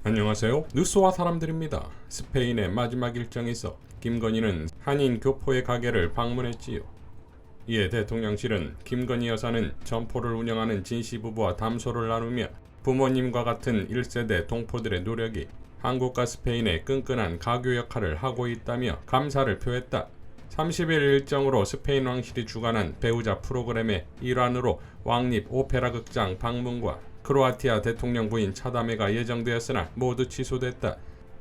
안녕하세요. 뉴스와 사람들입니다. 스페인의 마지막 일정에서 김건희는 한인 교포의 가게를 방문했지요. 이에 대통령실은 김건희 여사는 점포를 운영하는 진씨 부부와 담소를 나누며 부모님과 같은 1세대 동포들의 노력이 한국과 스페인의 끈끈한 가교 역할을 하고 있다며 감사를 표했다. 30일 일정으로 스페인 왕실이 주관한 배우자 프로그램의 일환으로 왕립 오페라 극장 방문과 크로아티아 대통령 부인 차담회가 예정되었으나 모두 취소됐다.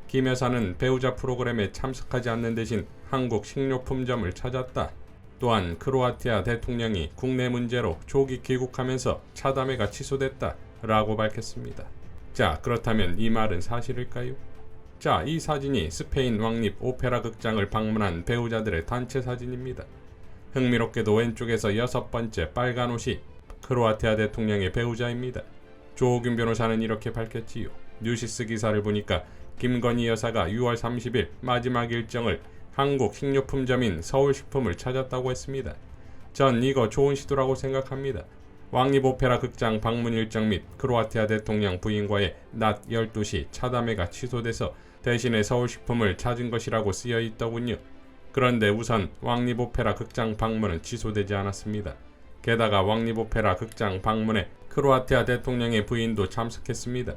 김 여사는 배우자 프로그램에 참석하지 않는 대신 한국 식료품점을 찾았다. 또한 크로아티아 대통령이 국내 문제로 조기 귀국하면서 차담회가 취소됐다 라고 밝혔습니다. 자, 그렇다면 이 말은 사실일까요? 자, 이 사진이 스페인 왕립 오페라 극장을 방문한 배우자들의 단체 사진입니다. 흥미롭게도 왼쪽에서 6번째 빨간 옷이 크로아티아 대통령의 배우자입니다. 조옥윤 변호사는 이렇게 밝혔지요. 뉴시스 기사를 보니까 김건희 여사가 6월 30일 마지막 일정을 한국 식료품점인 서울식품을 찾았다고 했습니다. 전 이거 좋은 시도라고 생각합니다. 왕립 오페라 극장 방문 일정 및 크로아티아 대통령 부인과의 낮 12시 차담회가 취소돼서 대신에 서울식품을 찾은 것이라고 쓰여 있더군요. 그런데 우선 왕립 오페라 극장 방문은 취소되지 않았습니다. 게다가 왕립 오페라 극장 방문에 크로아티아 대통령의 부인도 참석했습니다.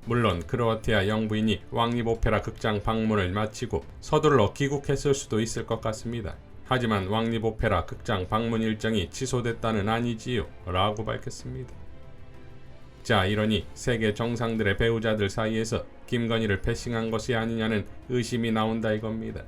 물론 크로아티아 영부인이 왕립 오페라 극장 방문을 마치고 서둘러 귀국했을 수도 있을 것 같습니다. 하지만 왕립 오페라 극장 방문 일정이 취소됐다는 아니지요 라고 밝혔습니다. 자, 이러니 세계 정상들의 배우자들 사이에서 김건희를 패싱한 것이 아니냐는 의심이 나온다 이겁니다.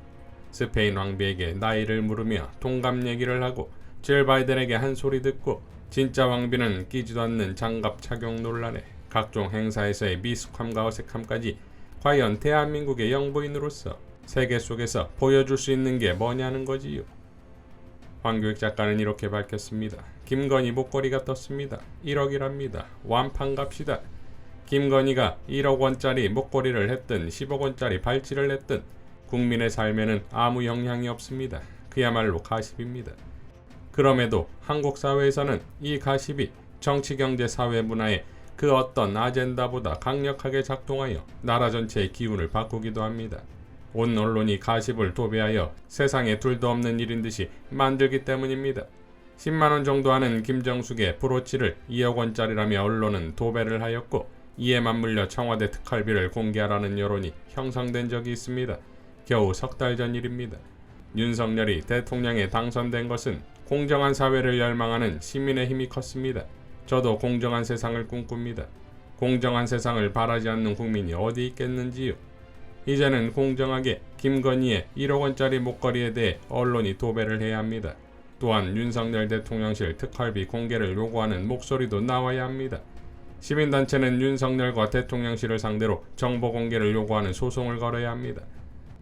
스페인 왕비에게 나이를 물으며 동갑 얘기를 하고 질 바이든에게 한 소리 듣고 진짜 왕비는 끼지도 않는 장갑 착용 논란에 각종 행사에서의 미숙함과 어색함까지 과연 대한민국의 영부인으로서 세계 속에서 보여줄 수 있는 게 뭐냐는 거지요. 황교익 작가는 이렇게 밝혔습니다. 김건희 목걸이가 떴습니다. 1억이랍니다. 완판 갑시다. 김건희가 1억 원짜리 목걸이를 했든 10억 원짜리 발찌를 했든 국민의 삶에는 아무 영향이 없습니다. 그야말로 가십입니다. 그럼에도 한국 사회에서는 이 가십이 정치, 경제, 사회, 문화의 그 어떤 아젠다보다 강력하게 작동하여 나라 전체의 기운을 바꾸기도 합니다. 온 언론이 가십을 도배하여 세상에 둘도 없는 일인 듯이 만들기 때문입니다. 10만원 정도 하는 김정숙의 브로치를 2억 원짜리라며 언론은 도배를 하였고 이에 맞물려 청와대 특활비를 공개하라는 여론이 형성된 적이 있습니다. 겨우 석 달 전 일입니다. 윤석열이 대통령에 당선된 것은 공정한 사회를 열망하는 시민의 힘이 컸습니다. 저도 공정한 세상을 꿈꿉니다. 공정한 세상을 바라지 않는 국민이 어디 있겠는지요. 이제는 공정하게 김건희의 1억 원짜리 목걸이에 대해 언론이 도배를 해야 합니다. 또한 윤석열 대통령실 특활비 공개를 요구하는 목소리도 나와야 합니다. 시민단체는 윤석열과 대통령실을 상대로 정보 공개를 요구하는 소송을 걸어야 합니다.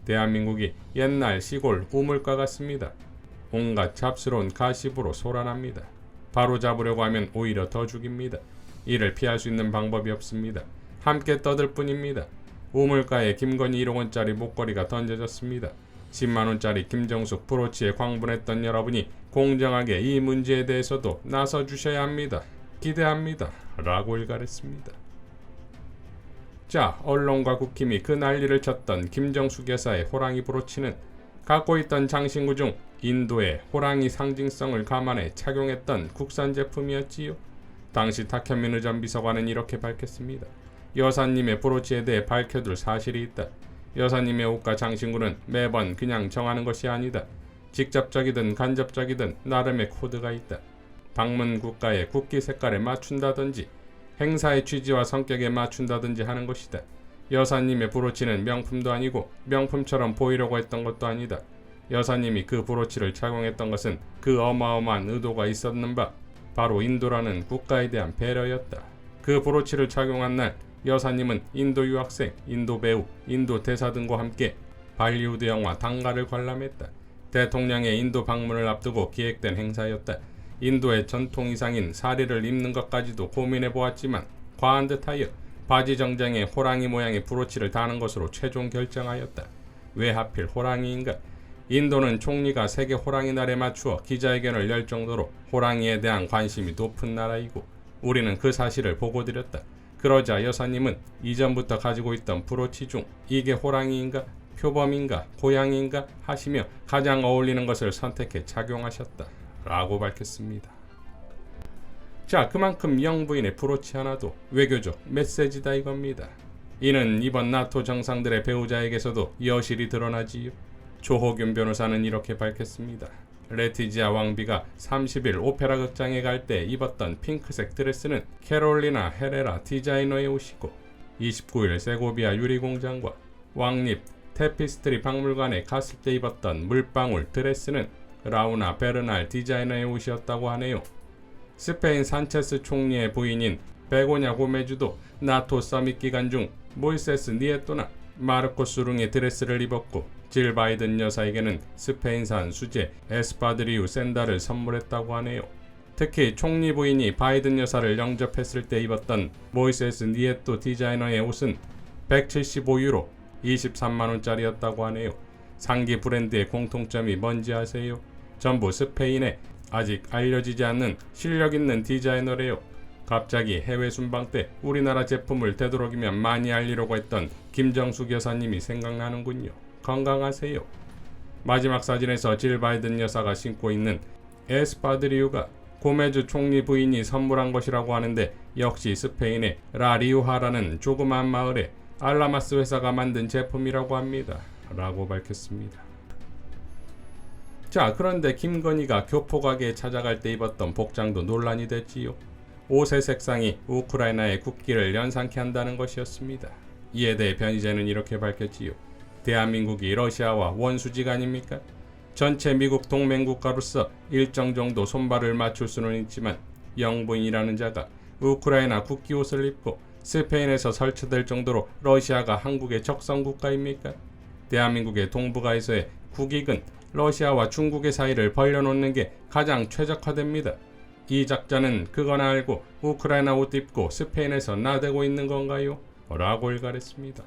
대한민국이 옛날 시골 우물가 같습니다. 온갖 잡스러운 가십으로 소란합니다. 바로 잡으려고 하면 오히려 더 죽입니다. 이를 피할 수 있는 방법이 없습니다. 함께 떠들 뿐입니다. 우물가에 김건희 1억 원짜리 목걸이가 던져졌습니다. 10만 원짜리 김정숙 브로치에 광분했던 여러분이 공정하게 이 문제에 대해서도 나서 주셔야 합니다. 기대합니다. 라고 일갈했습니다. 자, 언론과 국힘이 그 난리를 쳤던 김정숙 여사의 호랑이 브로치는 갖고 있던 장신구 중 인도의 호랑이 상징성을 감안해 착용했던 국산 제품이었지요. 당시 탁현민 전 비서관은 이렇게 밝혔습니다. 여사님의 브로치에 대해 밝혀둘 사실이 있다. 여사님의 옷과 장신구는 매번 그냥 정하는 것이 아니다. 직접적이든 간접적이든 나름의 코드가 있다. 방문 국가의 국기 색깔에 맞춘다든지 행사의 취지와 성격에 맞춘다든지 하는 것이다. 여사님의 브로치는 명품도 아니고 명품처럼 보이려고 했던 것도 아니다. 여사님이 그 브로치를 착용했던 것은 그 어마어마한 의도가 있었는 바 바로 인도라는 국가에 대한 배려였다. 그 브로치를 착용한 날 여사님은 인도 유학생, 인도 배우, 인도 대사 등과 함께 발리우드 영화 당가를 관람했다. 대통령의 인도 방문을 앞두고 기획된 행사였다. 인도의 전통 의상인 사리를 입는 것까지도 고민해 보았지만 과한 듯하여 바지 정장에 호랑이 모양의 브로치를 다는 것으로 최종 결정하였다. 왜 하필 호랑이인가? 인도는 총리가 세계 호랑이 날에 맞추어 기자회견을 열 정도로 호랑이에 대한 관심이 높은 나라이고 우리는 그 사실을 보고드렸다. 그러자 여사님은 이전부터 가지고 있던 브로치 중 이게 호랑이인가 표범인가 고양이인가 하시며 가장 어울리는 것을 선택해 착용하셨다 라고 밝혔습니다. 자, 그만큼 영부인의 브로치 하나도 외교적 메시지다 이겁니다. 이는 이번 나토 정상들의 배우자에게서도 여실히 드러나지요. 조호균 변호사는 이렇게 밝혔습니다. 레티지아 왕비가 30일 오페라 극장에 갈 때 입었던 핑크색 드레스는 캐롤리나 헤레라 디자이너의 옷이고 29일 세고비아 유리공장과 왕립 테피스트리 박물관에 갔을 때 입었던 물방울 드레스는 라우나 베르날 디자이너의 옷이었다고 하네요. 스페인 산체스 총리의 부인인 베고냐 고메주도 나토 서밋 기간 중 모이세스 니에토나 마르코스 룽의 드레스를 입었고 질 바이든 여사에게는 스페인산 수제 에스파드리우 샌달을 선물했다고 하네요. 특히 총리 부인이 바이든 여사를 영접했을 때 입었던 모이세스 니에토 디자이너의 옷은 175유로 23만원짜리였다고 하네요. 상기 브랜드의 공통점이 뭔지 아세요? 전부 스페인에 아직 알려지지 않는 실력 있는 디자이너래요. 갑자기 해외 순방 때 우리나라 제품을 되도록이면 많이 알리려고 했던 김정숙 여사님이 생각나는군요. 건강하세요. 마지막 사진에서 질 바이든 여사가 신고 있는 에스파드리우가 고메주 총리 부인이 선물한 것이라고 하는데 역시 스페인의 라리우하라는 조그만 마을에 알라마스 회사가 만든 제품이라고 합니다. 라고 밝혔습니다. 자, 그런데 김건희가 교포가게에 찾아갈 때 입었던 복장도 논란이 됐지요. 옷의 색상이 우크라이나의 국기를 연상케 한다는 것이었습니다. 이에 대해 변희재는 이렇게 밝혔지요. 대한민국이 러시아와 원수지가 아닙니까? 전체 미국 동맹국가로서 일정 정도 손발을 맞출 수는 있지만 영부인이라는 자가 우크라이나 국기 옷을 입고 스페인에서 설치될 정도로 러시아가 한국의 적성국가입니까? 대한민국의 동북아에서의 국익은 러시아와 중국의 사이를 벌려놓는 게 가장 최적화됩니다. 이 작자는 그거나 알고 우크라이나 옷 입고 스페인에서 나대고 있는 건가요? 라고 일갈했습니다.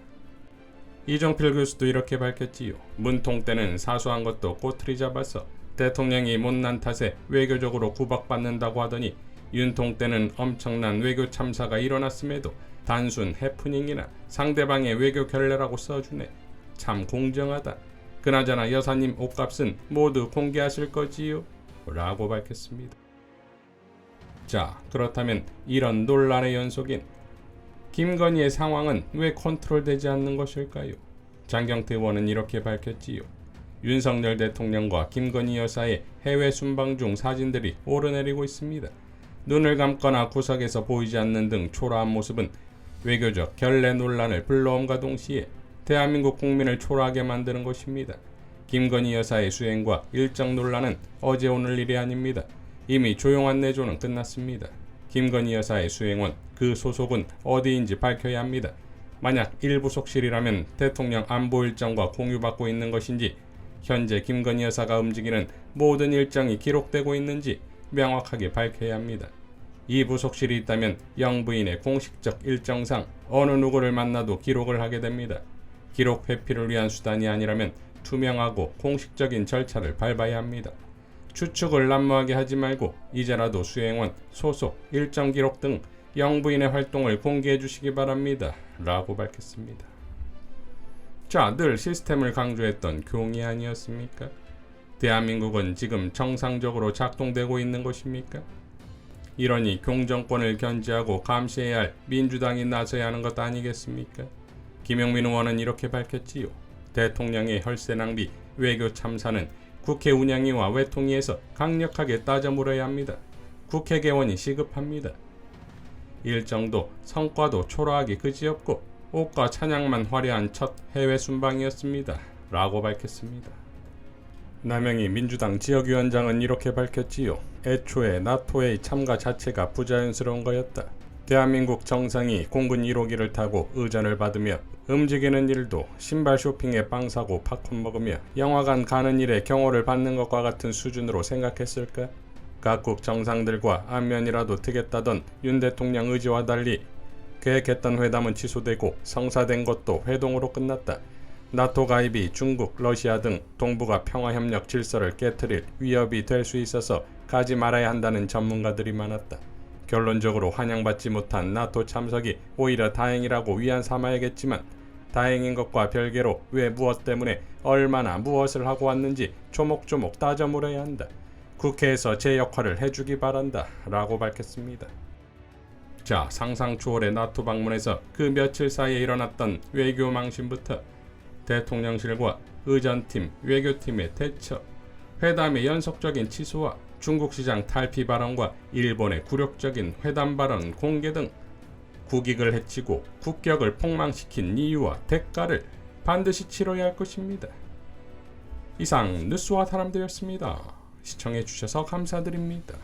이종필 교수도 이렇게 밝혔지요. 문통 때는 사소한 것도 꼬투리 잡아서 대통령이 못난 탓에 외교적으로 구박받는다고 하더니 윤통 때는 엄청난 외교 참사가 일어났음에도 단순 해프닝이나 상대방의 외교 결례라고 써주네. 참 공정하다. 그나저나 여사님 옷값은 모두 공개하실 거지요? 라고 밝혔습니다. 자, 그렇다면 이런 논란의 연속인 김건희의 상황은 왜 컨트롤되지 않는 것일까요? 장경태 의원은 이렇게 밝혔지요. 윤석열 대통령과 김건희 여사의 해외 순방 중 사진들이 오르내리고 있습니다. 눈을 감거나 구석에서 보이지 않는 등 초라한 모습은 외교적 결례 논란을 불러옴과 동시에 대한민국 국민을 초라하게 만드는 것입니다. 김건희 여사의 수행과 일정 논란은 어제 오늘 일이 아닙니다. 이미 조용한 내조는 끝났습니다. 김건희 여사의 수행원, 그 소속은 어디인지 밝혀야 합니다. 만약 일부속실이라면 대통령 안보 일정과 공유받고 있는 것인지 현재 김건희 여사가 움직이는 모든 일정이 기록되고 있는지 명확하게 밝혀야 합니다. 이 부속실이 있다면 영부인의 공식적 일정상 어느 누구를 만나도 기록을 하게 됩니다. 기록 회피를 위한 수단이 아니라면 투명하고 공식적인 절차를 밟아야 합니다. 추측을 난무하게 하지 말고 이제라도 수행원, 소속, 일정 기록 등 영부인의 활동을 공개해 주시기 바랍니다. 라고 밝혔습니다. 자, 늘 시스템을 강조했던 교웅이 아니었습니까? 대한민국은 지금 정상적으로 작동되고 있는 것입니까? 이러니 공정권을 견제하고 감시해야 할 민주당이 나서야 하는 것 아니겠습니까? 김용민 의원은 이렇게 밝혔지요. 대통령의 혈세 낭비, 외교 참사는 국회 운영위와 외통위에서 강력하게 따져 물어야 합니다. 국회 개원이 시급합니다. 일정도 성과도 초라하기 그지없고 옷과 찬양만 화려한 첫 해외 순방이었습니다. 라고 밝혔습니다. 남영희 민주당 지역위원장은 이렇게 밝혔지요. 애초에 나토의 참가 자체가 부자연스러운 거였다. 대한민국 정상이 공군 1호기를 타고 의전을 받으며 움직이는 일도 신발 쇼핑에 빵 사고 팝콘 먹으며 영화관 가는 일에 경호를 받는 것과 같은 수준으로 생각했을까? 각국 정상들과 안면이라도 트겠다던 윤 대통령 의지와 달리 계획했던 회담은 취소되고 성사된 것도 회동으로 끝났다. 나토 가입이 중국, 러시아 등 동북아 평화협력 질서를 깨트릴 위협이 될 수 있어서 가지 말아야 한다는 전문가들이 많았다. 결론적으로 환영받지 못한 나토 참석이 오히려 다행이라고 위안 삼아야겠지만 다행인 것과 별개로 왜 무엇 때문에 얼마나 무엇을 하고 왔는지 조목조목 따져 물어야 한다. 국회에서 제 역할을 해주기 바란다 라고 밝혔습니다. 자, 상상 초월의 나토 방문에서 그 며칠 사이에 일어났던 외교 망신부터 대통령실과 의전팀, 외교팀의 대처, 회담의 연속적인 취소와 중국 시장 탈피 발언과 일본의 굴욕적인 회담 발언 공개 등 국익을 해치고 국격을 폭망시킨 이유와 대가를 반드시 치러야 할 것입니다. 이상 뉴스와 사람들이었습니다. 시청해주셔서 감사드립니다.